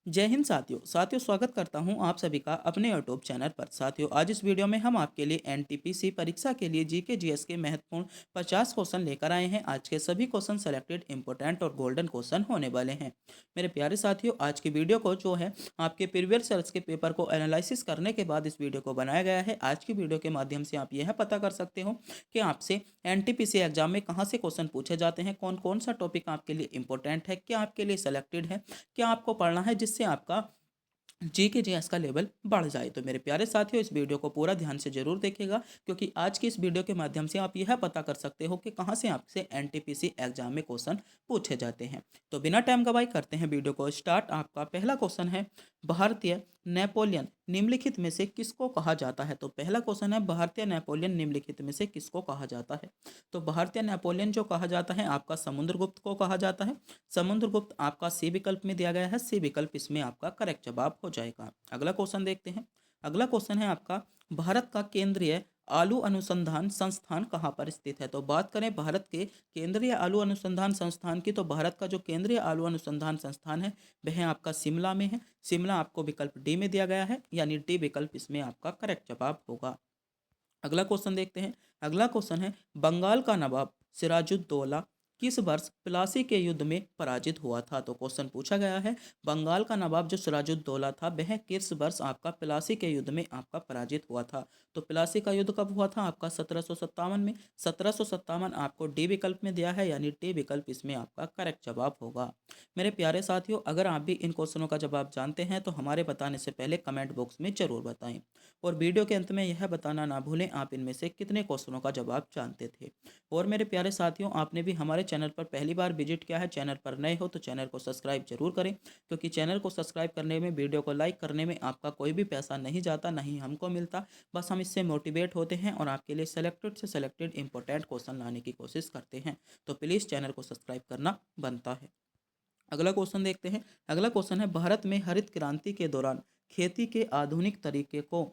जय हिंद साथियों स्वागत करता हूं आप सभी का अपने यूट्यूब चैनल पर। साथियों, आज इस वीडियो में हम आपके लिए एनटीपीसी परीक्षा के लिए जीके जीएस के महत्वपूर्ण 50 क्वेश्चन लेकर आए हैं। आज के सभी क्वेश्चन सेलेक्टेड इंपॉर्टेंट और गोल्डन क्वेश्चन होने वाले हैं। मेरे प्यारे साथियों, आज की वीडियो को जो है आपके प्रीवियस ईयर्स के पेपर को एनालिसिस करने के बाद इस वीडियो को बनाया गया है। आज की वीडियो के माध्यम से आप यह पता कर सकते हो कि आपसे एनटीपीसी एग्जाम में कहाँ से क्वेश्चन पूछे जाते हैं, कौन कौन सा टॉपिक आपके लिए इंपॉर्टेंट है, क्या आपके लिए सेलेक्टेड है, क्या आपको पढ़ना है जिससे आपका जी के जी एस का लेवल बढ़ जाए। तो मेरे प्यारे साथियों, इस वीडियो को पूरा ध्यान से जरूर देखिएगा, क्योंकि आज की इस वीडियो के माध्यम से आप यह पता कर सकते हो कि कहाँ से आपसे एनटीपीसी एग्जाम में क्वेश्चन पूछे जाते हैं। तो बिना टाइम गवाए करते हैं वीडियो को स्टार्ट। आपका पहला क्वेश्चन है, भारतीय नेपोलियन निम्नलिखित में से किसको कहा जाता है। तो पहला क्वेश्चन है, भारतीय नेपोलियन निम्नलिखित में से किसको कहा जाता है। तो भारतीय नेपोलियन जो कहा जाता है आपका समुद्रगुप्त को कहा जाता है। समुद्रगुप्त आपका सी विकल्प में दिया गया है, सी विकल्प इसमें आपका करेक्ट जवाब हो जाएगा। अगला क्वेश्चन देखते हैं। अगला क्वेश्चन है आपका, भारत का केंद्रीय आलू अनुसंधान संस्थान कहाँ पर स्थित है। तो बात करें भारत के केंद्रीय आलू अनुसंधान संस्थान की, तो भारत का जो केंद्रीय आलू अनुसंधान संस्थान है वह आपका शिमला में है। शिमला आपको विकल्प डी में दिया गया है, यानी डी विकल्प इसमें आपका करेक्ट जवाब होगा। अगला क्वेश्चन देखते हैं। अगला क्वेश्चन है, बंगाल का नवाब सिराजुद्दौला किस वर्ष प्लासी के युद्ध में पराजित हुआ था। तो क्वेश्चन पूछा गया है, बंगाल का नवाब जो सिराजुद्दौला था वह किस वर्ष आपका प्लासी के युद्ध में आपका पराजित हुआ था। तो प्लासी का युद्ध कब हुआ था आपका 1757 में। 1757 आपको डी विकल्प में दिया है, यानी डी विकल्प इसमें आपका करेक्ट जवाब होगा। मेरे प्यारे साथियों, अगर आप भी इन क्वेश्चनों का जवाब जानते हैं तो हमारे बताने से पहले कमेंट बॉक्स में जरूर बताएं, और वीडियो के अंत में यह बताना ना भूलें आप इनमें से कितने क्वेश्चनों का जवाब जानते थे। और मेरे प्यारे साथियों, आपने भी हमारे चैनल पर पहली बार विजिट किया है, चैनल पर नए हो तो चैनल को सब्सक्राइब जरूर करें, क्योंकि चैनल को सब्सक्राइब करने में, वीडियो को लाइक करने में आपका कोई भी पैसा नहीं जाता, नहीं हमको मिलता। बस हम इससे मोटिवेट होते हैं और आपके लिए सेलेक्टेड से सेलेक्टेड इंपॉर्टेंट क्वेश्चन लाने की कोशिश करते हैं। तो प्लीज़ चैनल को सब्सक्राइब करना बनता है। अगला क्वेश्चन देखते हैं। अगला क्वेश्चन है, भारत में हरित क्रांति के दौरान खेती के आधुनिक तरीके को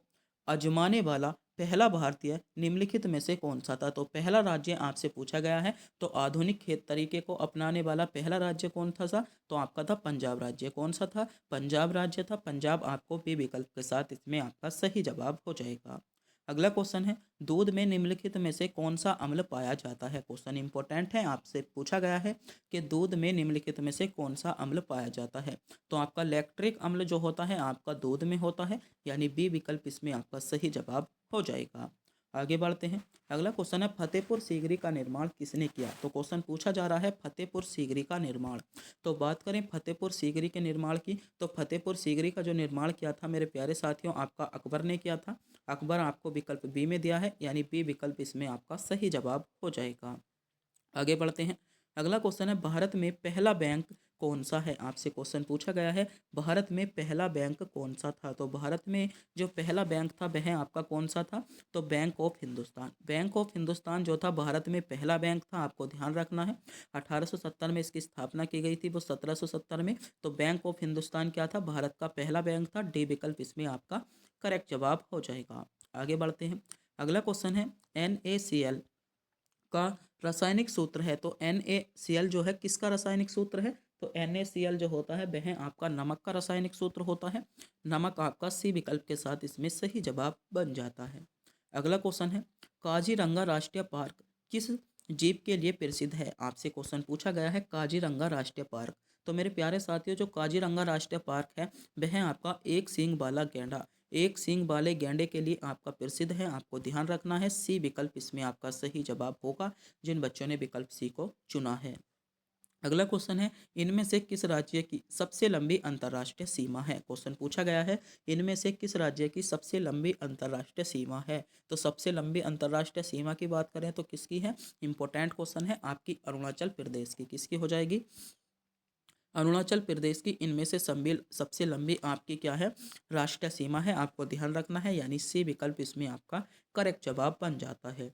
आजमाने वाला पहला भारतीय निम्नलिखित में से कौन सा था। तो पहला राज्य आपसे पूछा गया है, तो आधुनिक खेत तरीके को अपनाने वाला पहला राज्य कौन था। तो आपका था पंजाब राज्य। कौन सा था, पंजाब राज्य था। पंजाब आपको बी विकल्प के साथ इसमें आपका सही जवाब हो जाएगा। अगला क्वेश्चन है, दूध में निम्नलिखित में से कौन सा अम्ल पाया जाता है। क्वेश्चन इंपॉर्टेंट है, आपसे पूछा गया है कि दूध में निम्नलिखित में से कौन सा अम्ल पाया जाता है। तो आपका लैक्टिक अम्ल जो होता है आपका दूध में होता है, यानी बी विकल्प इसमें आपका सही जवाब हो जाएगा। आगे बढ़ते हैं। अगला क्वेश्चन है, फतेहपुर सीकरी का निर्माण किसने किया। तो क्वेश्चन पूछा जा रहा है फतेहपुर सीकरी का निर्माण। तो बात करें फतेहपुर सीकरी के निर्माण की, तो फतेहपुर सीकरी का जो निर्माण किया था मेरे प्यारे साथियों आपका अकबर ने किया था। अकबर आपको विकल्प बी में दिया है, यानी बी विकल्प इसमें आपका सही जवाब हो जाएगा। आगे बढ़ते हैं। अगला क्वेश्चन है, भारत में पहला बैंक कौन सा है। आपसे क्वेश्चन पूछा गया है, भारत में पहला बैंक कौन सा था। तो भारत में जो पहला बैंक था वह आपका कौन सा था। तो bank of Hindustan. Bank of Hindustan जो था भारत में पहला बैंक था, आपको ध्यान रखना है। 1870 में इसकी स्थापना की गई थी, वो 1770 में। तो बैंक ऑफ हिंदुस्तान क्या था, भारत का पहला बैंक था। डी विकल्प इसमें आपका करेक्ट जवाब हो जाएगा। आगे बढ़ते हैं। अगला क्वेश्चन है, NaCl का रासायनिक सूत्र है। तो NaCl जो है किसका रासायनिक सूत्र है। तो NaCl जो होता है वह आपका नमक का रासायनिक सूत्र होता है। नमक आपका सी विकल्प के साथ इसमें सही जवाब बन जाता है। अगला क्वेश्चन है, काजीरंगा राष्ट्रीय पार्क किस जीव के लिए प्रसिद्ध है। आपसे क्वेश्चन पूछा गया है काजीरंगा राष्ट्रीय पार्क। तो मेरे प्यारे साथियों, जो काजीरंगा राष्ट्रीय पार्क है वह आपका एक सींग वाला गैंडा, एक सींग वाले गैंडे के लिए आपका प्रसिद्ध है। आपको ध्यान रखना है, सी विकल्प इसमें आपका सही जवाब होगा, जिन बच्चों ने विकल्प सी को चुना है। अगला क्वेश्चन है, इनमें से किस राज्य की सबसे लंबी अंतर्राष्ट्रीय सीमा है। क्वेश्चन पूछा गया है, इनमें से किस राज्य की सबसे लंबी अंतर्राष्ट्रीय सीमा है। तो सबसे लंबी अंतर्राष्ट्रीय सीमा की बात करें तो किसकी है, इंपॉर्टेंट क्वेश्चन है आपकी अरुणाचल प्रदेश की। किसकी हो जाएगी, अरुणाचल प्रदेश की इनमें से सबसे लंबी आपकी क्या है, राष्ट्रीय सीमा है। आपको ध्यान रखना है, यानी सी विकल्प इसमें आपका करेक्ट जवाब बन जाता है।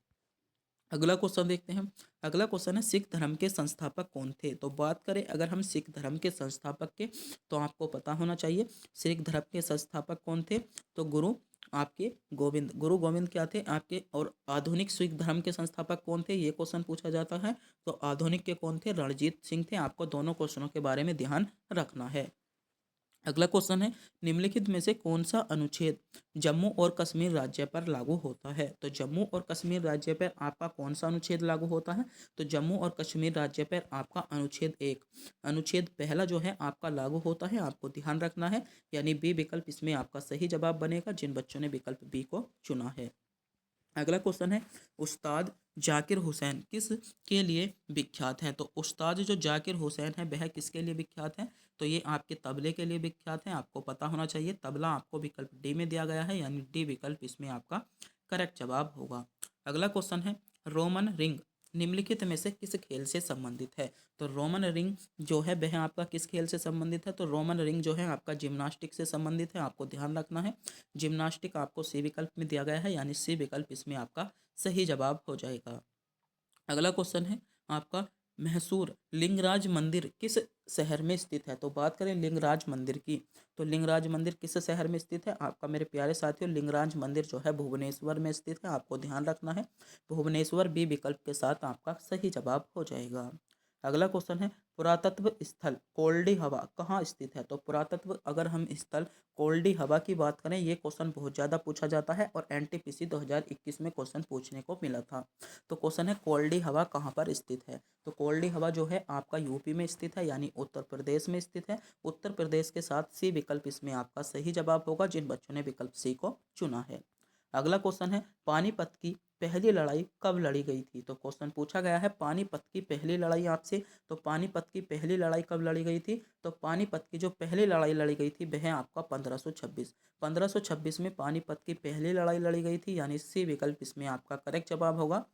अगला क्वेश्चन देखते हैं। अगला क्वेश्चन है, सिख धर्म के संस्थापक कौन थे। तो बात करें अगर हम सिख धर्म के संस्थापक के, तो आपको पता होना चाहिए सिख धर्म के संस्थापक कौन थे। तो गुरु गोविंद क्या थे आपके। और आधुनिक सिख धर्म के संस्थापक कौन थे, ये क्वेश्चन पूछा जाता है। तो आधुनिक के कौन थे, रणजीत सिंह थे। आपको दोनों क्वेश्चनों के बारे में ध्यान रखना है। अगला क्वेश्चन है, निम्नलिखित में से कौन सा अनुच्छेद जम्मू और कश्मीर राज्य पर लागू होता है? तो जम्मू और कश्मीर राज्य पर आपका कौन सा अनुच्छेद लागू होता है? तो जम्मू और कश्मीर राज्य पर आपका अनुच्छेद पहला जो है आपका लागू होता है, आपको ध्यान रखना है, यानी बी विकल्प इसमें आपका सही जवाब बनेगा जिन बच्चों ने विकल्प बी को चुना है। अगला क्वेश्चन है, उस्ताद जाकिर हुसैन किस के लिए विख्यात है? तो उस्ताद जो जाकिर हुसैन है वह किसके लिए विख्यात है? तो ये आपके तबले के लिए विख्यात है, आपको पता होना चाहिए। तबला आपको विकल्प डी में दिया गया है, यानी डी विकल्प इसमें आपका करेक्ट जवाब होगा। अगला क्वेश्चन है, रोमन रिंग निम्नलिखित में से किस खेल से संबंधित है? तो रोमन रिंग जो है वह आपका किस खेल से संबंधित है? तो रोमन रिंग जो है आपका जिम्नास्टिक से संबंधित है, आपको ध्यान रखना है। जिम्नास्टिक आपको सी विकल्प में दिया गया है, यानी सी विकल्प इसमें आपका सही जवाब हो जाएगा। अगला क्वेश्चन है आपका, मैसूर लिंगराज मंदिर किस शहर में स्थित है? तो बात करें लिंगराज मंदिर की, तो लिंगराज मंदिर किस शहर में स्थित है? आपका मेरे प्यारे साथियों, लिंगराज मंदिर जो है भुवनेश्वर में स्थित है, आपको ध्यान रखना है। भुवनेश्वर बी विकल्प के साथ आपका सही जवाब हो जाएगा। अगला क्वेश्चन है, पुरातत्व स्थल कोल्डी हवा कहाँ स्थित है? तो पुरातत्व अगर हम स्थल कोल्डी हवा की बात करें, ये क्वेश्चन बहुत ज़्यादा पूछा जाता है और एनटीपीसी 2021 में क्वेश्चन पूछने को मिला था। तो क्वेश्चन है, कोल्डी हवा कहाँ पर स्थित है? तो कोल्डी हवा जो है आपका यूपी में स्थित है, यानी उत्तर प्रदेश में स्थित है। उत्तर प्रदेश के साथ सी विकल्प इसमें आपका सही जवाब होगा जिन बच्चों ने विकल्प सी को चुना है। अगला क्वेश्चन है, पानीपत की पहली लड़ाई कब लड़ी गई थी? तो क्वेश्चन पूछा गया है पानीपत की पहली लड़ाई आपसे, तो पानीपत की पहली लड़ाई कब लड़ी गई थी? तो पानीपत की जो पहली लड़ाई लड़ी गई थी वह आपका 1526 में पानीपत की पहली लड़ाई लड़ी गई थी, यानी सी विकल्प इसमें आपका करेक्ट जवाब होगा।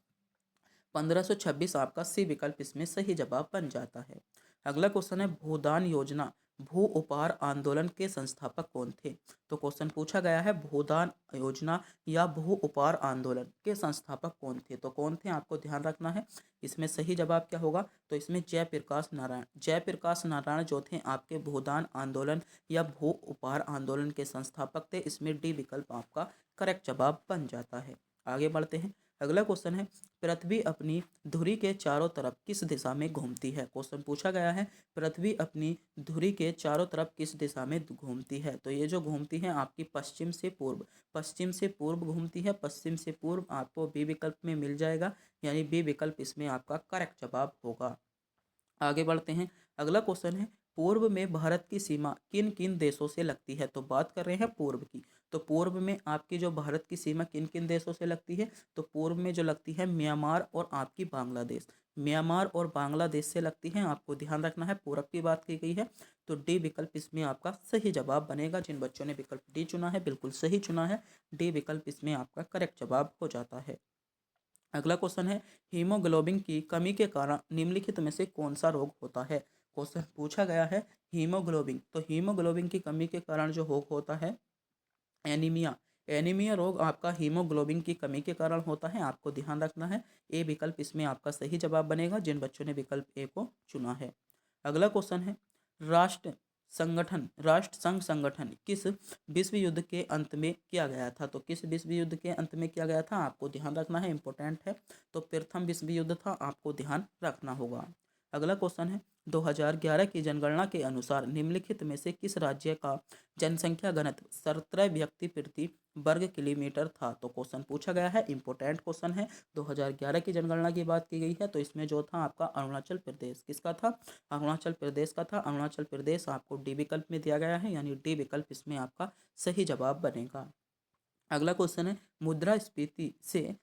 1526 आपका सी विकल्प इसमें सही जवाब बन जाता है। अगला क्वेश्चन है, भूदान योजना भू उपहार आंदोलन के संस्थापक कौन थे? तो क्वेश्चन पूछा गया है भूदान योजना या भू उपहार आंदोलन के संस्थापक कौन थे? तो कौन थे आपको ध्यान रखना है। इसमें सही जवाब क्या होगा? तो इसमें जयप्रकाश नारायण जो थे आपके भूदान आंदोलन या भू उपहार आंदोलन के संस्थापक थे। इसमें डी विकल्प आपका करेक्ट जवाब बन जाता है। आगे बढ़ते हैं। अगला क्वेश्चन है, पृथ्वी अपनी धुरी के चारों तरफ किस दिशा में घूमती है? क्वेश्चन पूछा गया है पृथ्वी अपनी धुरी के चारों तरफ किस दिशा में घूमती है? तो ये जो घूमती है आपकी पश्चिम से पूर्व घूमती है। पश्चिम से पूर्व आपको बी विकल्प में मिल जाएगा, यानी बी विकल्प इसमें आपका करेक्ट जवाब होगा। आगे बढ़ते हैं। अगला क्वेश्चन है, पूर्व में भारत की सीमा किन किन देशों से लगती है? तो बात कर रहे हैं पूर्व की, तो पूर्व में आपकी जो भारत की सीमा किन किन देशों से लगती है? तो पूर्व में जो लगती है म्यांमार और आपकी बांग्लादेश, म्यांमार और बांग्लादेश से लगती है, आपको ध्यान रखना है। पूर्व की बात की गई है, तो डी विकल्प इसमें आपका सही जवाब बनेगा। जिन बच्चों ने विकल्प डी चुना है बिल्कुल सही चुना है, डी विकल्प इसमें आपका करेक्ट जवाब हो जाता है। अगला क्वेश्चन है, हीमोग्लोबिन की कमी के कारण निम्नलिखित में से कौन सा रोग होता है? क्वेश्चन पूछा गया है हीमोग्लोबिन, तो हीमोग्लोबिन की कमी के कारण जो रोग होता है एनीमिया, एनीमिया रोग आपका हीमोग्लोबिन की कमी के कारण होता है, आपको ध्यान रखना है। ए विकल्प इसमें आपका सही जवाब बनेगा जिन बच्चों ने विकल्प ए को चुना है। अगला क्वेश्चन है, राष्ट्र संघ संगठन किस विश्व युद्ध के अंत में किया गया था? तो किस विश्व युद्ध के अंत में किया गया था, आपको ध्यान रखना है, इंपॉर्टेंट है। तो प्रथम विश्व युद्ध था, आपको ध्यान रखना होगा। अगला क्वेश्चन है, 2011 की जनगणना के अनुसार निम्नलिखित में से किस राज्य का जनसंख्या घनत्व 17 व्यक्ति प्रति वर्ग किलोमीटर था? तो क्वेश्चन पूछा गया है, इंपॉर्टेंट क्वेश्चन है। 2011 की जनगणना की बात की गई है, तो इसमें जो था आपका अरुणाचल प्रदेश, किसका था? अरुणाचल प्रदेश का था। अरुणाचल प्रदेश आपको डी विकल्प में दिया गया है, यानी डी विकल्प इसमें आपका सही जवाब बनेगा। अगला क्वेश्चन है, मुद्रास्फीति से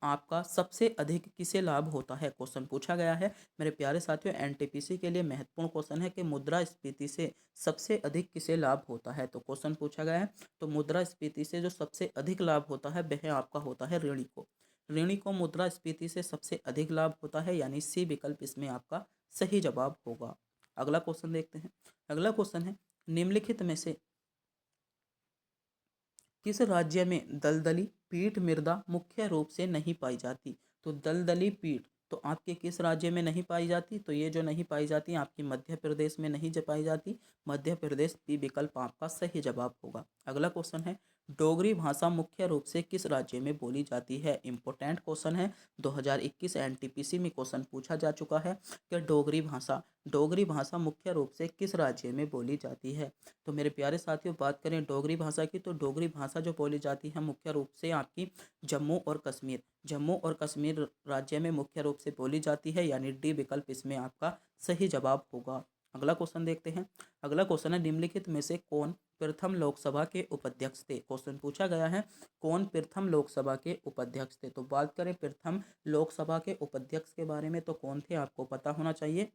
आपका सबसे अधिक किसे लाभ होता है? क्वेश्चन पूछा गया है मेरे प्यारे साथियों, एनटीपीसी के लिए महत्वपूर्ण क्वेश्चन है कि मुद्रास्फीति से सबसे अधिक किसे लाभ होता है? तो क्वेश्चन पूछा गया है, तो मुद्रास्फीति से जो सबसे अधिक लाभ होता है वह आपका होता है ऋणी को। ऋणी को मुद्रास्फीति से सबसे अधिक लाभ होता है, यानी सी विकल्प इसमें आपका सही जवाब होगा। अगला क्वेश्चन देखते हैं। अगला क्वेश्चन है, निम्नलिखित में से किस राज्य में दलदली पीठ मृदा मुख्य रूप से नहीं पाई जाती? तो दलदली पीठ तो आपके किस राज्य में नहीं पाई जाती? तो ये जो नहीं पाई जाती आपकी मध्य प्रदेश में नहीं पाई जाती। मध्य प्रदेश बी विकल्प आपका सही जवाब होगा। अगला क्वेश्चन है, डोगरी भाषा मुख्य रूप से किस राज्य में बोली जाती है? इम्पोर्टेंट क्वेश्चन है। 2021 एनटीपीसी में क्वेश्चन पूछा जा चुका है कि डोगरी भाषा मुख्य रूप से किस राज्य में बोली जाती है? तो मेरे प्यारे साथियों, बात करें डोगरी भाषा की, तो डोगरी भाषा जो बोली जाती है मुख्य रूप से आपकी जम्मू और कश्मीर राज्य में मुख्य रूप से बोली जाती है, यानी डी विकल्प इसमें आपका सही जवाब होगा। अगला क्वेश्चन देखते हैं। अगला क्वेश्चन है, निम्नलिखित में से कौन प्रथम लोकसभा के उपाध्यक्ष थे? क्वेश्चन पूछा गया है कौन प्रथम लोकसभा के उपाध्यक्ष थे। तो बात करें प्रथम लोकसभा के उपाध्यक्ष के बारे में, तो कौन थे आपको पता होना चाहिए।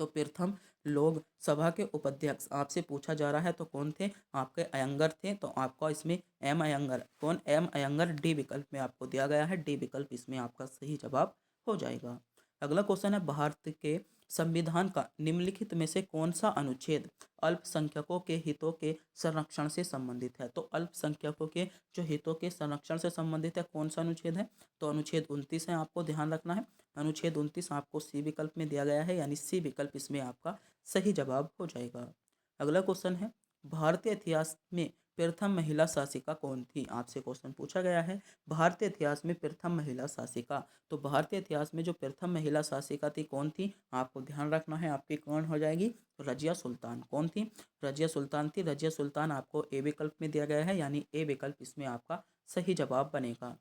तो प्रथम लोकसभा के उपाध्यक्ष आपसे पूछा जा रहा है, तो कौन थे? आपके अयंगर थे। तो आपका इसमें एम अयंगर, कौन? एम अयंगर डी विकल्प में आपको दिया गया है। डी विकल्प इसमें आपका सही जवाब हो जाएगा। अगला क्वेश्चन है, भारत के संविधान का निम्नलिखित में से कौन सा अनुच्छेद अल्पसंख्यकों के हितों के संरक्षण से संबंधित है? तो अल्पसंख्यकों के जो हितों के संरक्षण से संबंधित है, कौन सा अनुच्छेद है? तो अनुच्छेद 29 है, आपको ध्यान रखना है। अनुच्छेद 29 आपको सी विकल्प में दिया गया है, यानी सी विकल्प इसमें आपका सही जवाब हो जाएगा। अगला क्वेश्चन है, भारतीय इतिहास में प्रथम महिला शासिका कौन थी? आपसे क्वेश्चन पूछा गया है, भारतीय इतिहास में प्रथम महिला शासिका। तो भारतीय इतिहास में जो प्रथम महिला शासिका थी, कौन थी? आपको ध्यान रखना है, आपकी कौन हो जाएगी? रजिया सुल्तान। कौन थी? रजिया सुल्तान थी। रजिया सुल्तान आपको ए विकल्प में दिया गया है, यानी ए विकल्प इसमें आपका सही जवाब बनेगा।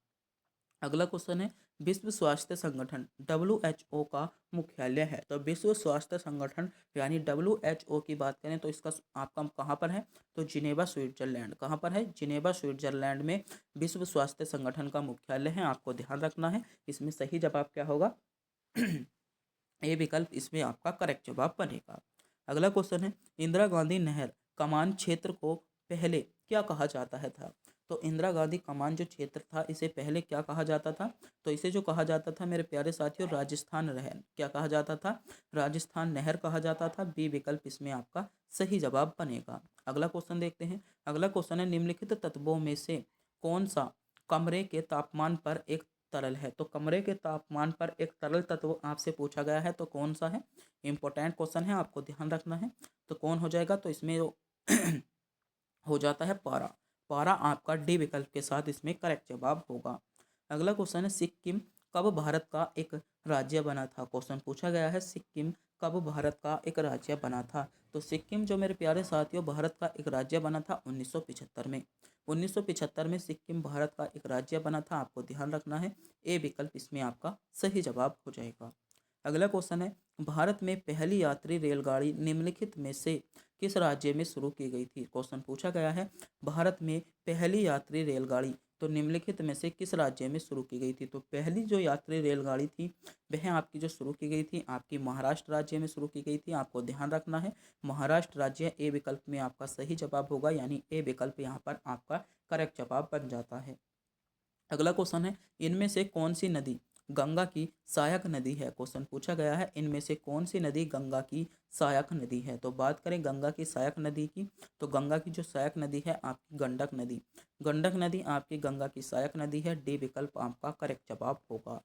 अगला क्वेश्चन है, विश्व स्वास्थ्य संगठन WHO का मुख्यालय है। तो विश्व स्वास्थ्य संगठन यानी WHO की बात करें तो इसका आपका कहाँ पर है? तो जिनेवा स्विट्जरलैंड। कहाँ पर है? जिनेवा स्विट्जरलैंड में विश्व स्वास्थ्य संगठन का मुख्यालय है। आपको ध्यान रखना है, इसमें सही जवाब क्या होगा? ए विकल्प इसमें आपका करेक्ट जवाब बनेगा। अगला क्वेश्चन है, इंदिरा गांधी नहर कमान क्षेत्र को पहले क्या कहा जाता है था? तो इंदिरा गांधी कमान जो क्षेत्र था, इसे पहले क्या कहा जाता था? तो इसे जो कहा जाता था मेरे प्यारे साथियों, राजस्थान नहर। क्या कहा जाता था? राजस्थान नहर कहा जाता था। बी विकल्प इसमें आपका सही जवाब बनेगा। अगला क्वेश्चन देखते हैं। अगला क्वेश्चन है, निम्नलिखित तत्वों में से कौन सा कमरे के तापमान पर एक तरल है? तो कमरे के तापमान पर एक तरल तत्व आपसे पूछा गया है, तो कौन सा है? इंपॉर्टेंट क्वेश्चन है, आपको ध्यान रखना है। तो कौन हो जाएगा? तो इसमें हो जाता है पारा। पारा आपका डी विकल्प के साथ इसमें करेक्ट जवाब होगा। अगला क्वेश्चन है, सिक्किम कब भारत का एक राज्य बना था? क्वेश्चन पूछा गया है, सिक्किम कब भारत का एक राज्य बना था? तो सिक्किम जो मेरे प्यारे साथियों भारत का एक राज्य बना था 1975 में। 1975 में सिक्किम भारत का एक राज्य बना था। आपको ध्यान रखना है, ए विकल्प इसमें आपका सही जवाब हो जाएगा। अगला क्वेश्चन है, भारत में पहली यात्री रेलगाड़ी निम्नलिखित में से किस राज्य में शुरू की गई थी? क्वेश्चन पूछा गया है, भारत में पहली यात्री रेलगाड़ी तो निम्नलिखित में से किस राज्य में शुरू की गई थी? तो पहली जो यात्री रेलगाड़ी थी वह आपकी जो शुरू की गई थी आपकी महाराष्ट्र राज्य में शुरू की गई थी। आपको ध्यान रखना है, महाराष्ट्र राज्य ए विकल्प में आपका सही जवाब होगा, यानी ए विकल्प यहाँ पर आपका करेक्ट जवाब बन जाता है। अगला क्वेश्चन है, इनमें से कौन सी नदी गंगा की सहायक नदी है? क्वेश्चन पूछा गया है, इनमें से कौन सी नदी गंगा की सहायक नदी है? तो बात करें गंगा की सहायक नदी की, तो गंगा की जो सहायक नदी है आपकी गंडक नदी। गंडक नदी आपकी गंगा की सहायक नदी है। डी विकल्प आपका करेक्ट जवाब होगा।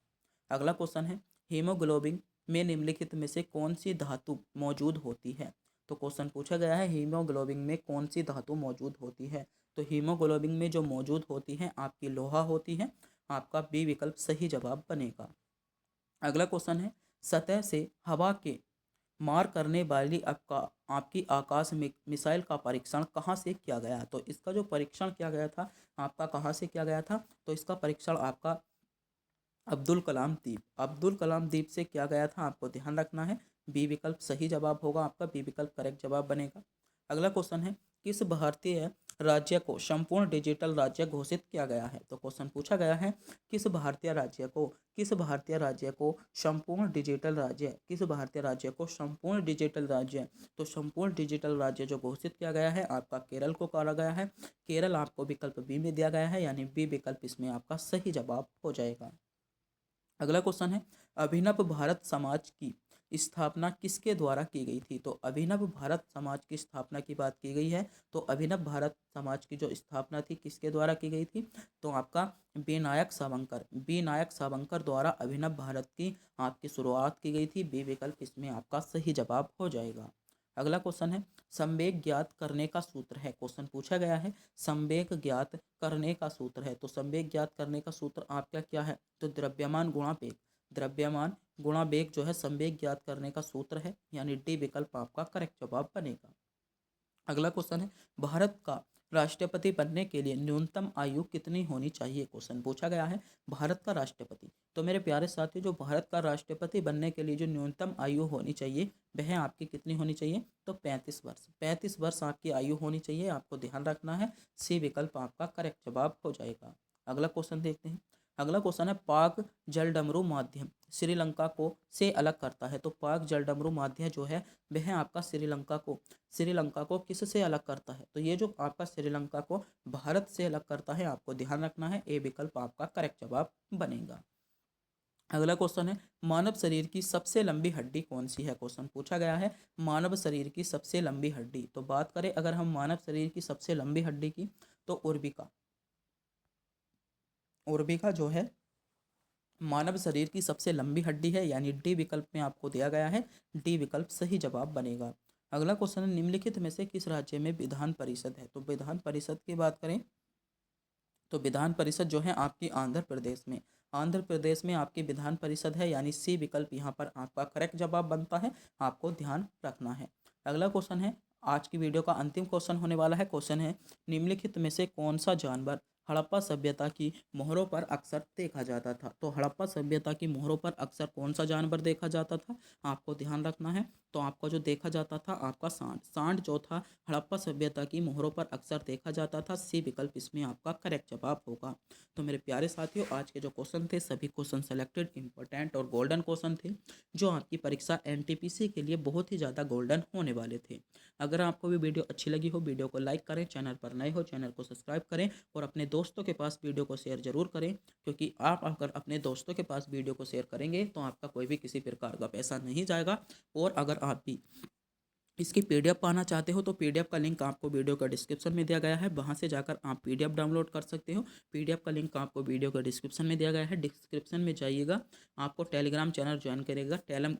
अगला क्वेश्चन है, हीमोग्लोबिन में निम्नलिखित में से कौन सी धातु मौजूद होती है? तो क्वेश्चन पूछा गया है, हीमोग्लोबिन में कौन सी धातु मौजूद होती है? तो हीमोग्लोबिन में जो मौजूद होती है आपकी लोहा होती है। आपका बी विकल्प सही जवाब बनेगा। अगला क्वेश्चन है, सतह से हवा के मार करने वाली आपकी आकाश में मिसाइल का परीक्षण कहाँ से किया गया? तो इसका जो परीक्षण किया गया था आपका कहाँ से किया गया था? तो इसका परीक्षण आपका अब्दुल कलाम द्वीप से किया गया था। आपको ध्यान रखना है, बी विकल्प सही जवाब होगा आपका। बी विकल्प करेक्ट जवाब बनेगा। अगला क्वेश्चन है, किस भारतीय राज्य को संपूर्ण डिजिटल राज्य घोषित किया गया है? तो क्वेश्चन पूछा गया है, किस भारतीय राज्य को संपूर्ण डिजिटल राज्य, संपूर्ण डिजिटल राज्य, तो संपूर्ण डिजिटल राज्य जो घोषित किया गया है आपका केरल को कहा गया है। केरल आपको विकल्प बी में दिया गया है, यानी बी विकल्प इसमें आपका सही जवाब हो जाएगा। अगला क्वेश्चन है, अभिनव भारत समाज की स्थापना किसके द्वारा की गई थी? तो अभिनव भारत समाज की स्थापना की बात की गई है, तो अभिनव भारत समाज की जो स्थापना थी किसके द्वारा की गई थी? तो आपका बी नायक सावंकर द्वारा अभिनव भारत की आपकी शुरुआत की गई थी। बी विकल्प इसमें आपका सही जवाब हो जाएगा। अगला क्वेश्चन है संवेग ज्ञात करने का सूत्र है। क्वेश्चन पूछा गया है संवेग ज्ञात करने का सूत्र है, तो संवेग ज्ञात करने का सूत्र आपका क्या है, तो द्रव्यमान गुणा वेग। द्रव्यमान गुणा वेग जो है संवेग ज्ञात करने का सूत्र है, यानी डी विकल्प आपका करेक्ट जवाब बनेगा। अगला क्वेश्चन है भारत का राष्ट्रपति बनने के लिए न्यूनतम आयु कितनी होनी चाहिए। क्वेश्चन पूछा गया है भारत का राष्ट्रपति, तो मेरे प्यारे साथियों जो भारत का राष्ट्रपति बनने के लिए जो न्यूनतम आयु होनी चाहिए वह आपकी कितनी होनी चाहिए, तो 35 वर्ष। 35 वर्ष आपकी आयु होनी चाहिए, आपको ध्यान रखना है। सी विकल्प आपका करेक्ट जवाब हो जाएगा। अगला क्वेश्चन देखते हैं। अगला क्वेश्चन है पाक जलडमरू माध्यम श्रीलंका को से अलग करता है, तो पाक जलडमरू माध्यम जो है वह आपका श्रीलंका को किस से अलग करता है, तो ये जो आपका श्रीलंका को भारत से अलग करता है, आपको ध्यान रखना है। ए विकल्प आपका करेक्ट जवाब बनेगा। अगला क्वेश्चन है मानव शरीर की सबसे लंबी हड्डी कौन सी है। क्वेश्चन पूछा गया है मानव शरीर की सबसे लंबी हड्डी, तो बात करें अगर हम मानव शरीर की सबसे लंबी हड्डी की, तो उर्बिका। उर्बिका जो है मानव शरीर की सबसे लंबी हड्डी है, यानी डी विकल्प में आपको दिया गया है। डी विकल्प सही जवाब बनेगा। अगला क्वेश्चन है निम्नलिखित में से किस राज्य में विधान परिषद है, तो विधान परिषद की बात करें तो विधान परिषद जो है आपकी आंध्र प्रदेश में, आंध्र प्रदेश में आपकी विधान परिषद है, यानी सी विकल्प यहाँ पर आपका करेक्ट जवाब बनता है, आपको ध्यान रखना है। अगला क्वेश्चन है आज की वीडियो का अंतिम क्वेश्चन होने वाला है। क्वेश्चन है निम्नलिखित में से कौन सा जानवर हड़प्पा सभ्यता की मोहरों पर अक्सर देखा जाता था, तो हड़प्पा सभ्यता की मोहरों पर अक्सर कौन सा जानवर देखा जाता था, आपको ध्यान रखना है। तो आपका जो देखा जाता था आपका सांड, सांड जो था हड़प्पा सभ्यता की मोहरों पर अक्सर देखा जाता था। सी विकल्प इसमें आपका करेक्ट जवाब होगा। तो मेरे प्यारे साथियों आज के जो क्वेश्चन थे सभी क्वेश्चन सेलेक्टेड इंपॉर्टेंट और गोल्डन क्वेश्चन थे, जो आपकी परीक्षा एनटीपीसी के लिए बहुत ही ज़्यादा गोल्डन होने वाले थे। अगर आपको भी वीडियो अच्छी लगी हो, वीडियो को लाइक करें, चैनल पर नए हो चैनल को सब्सक्राइब करें और अपने दोस्तों के पास वीडियो को शेयर जरूर करें, क्योंकि आप अगर अपने दोस्तों के पास वीडियो को शेयर करेंगे तो आपका कोई भी किसी प्रकार का पैसा नहीं जाएगा। और अगर आप भी इसकी पीडीएफ पाना चाहते हो तो पीडीएफ का लिंक आपको वीडियो का डिस्क्रिप्शन में दिया गया है, वहां से जाकर आप पीडीएफ डाउनलोड कर सकते हो। पीडीएफ का लिंक आपको वीडियो का डिस्क्रिप्शन में दिया गया है, डिस्क्रिप्शन में जाइएगा, आपको टेलीग्राम चैनल ज्वाइन करेगा।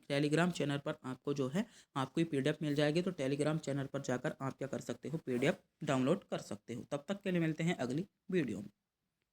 टेलीग्राम चैनल पर आपको जो है आपको पीडीएफ मिल जाएगी, तो टेलीग्राम चैनल पर जाकर आप क्या कर सकते हो, पीडीएफ डाउनलोड कर सकते हो। तब तक के लिए मिलते हैं अगली वीडियो में।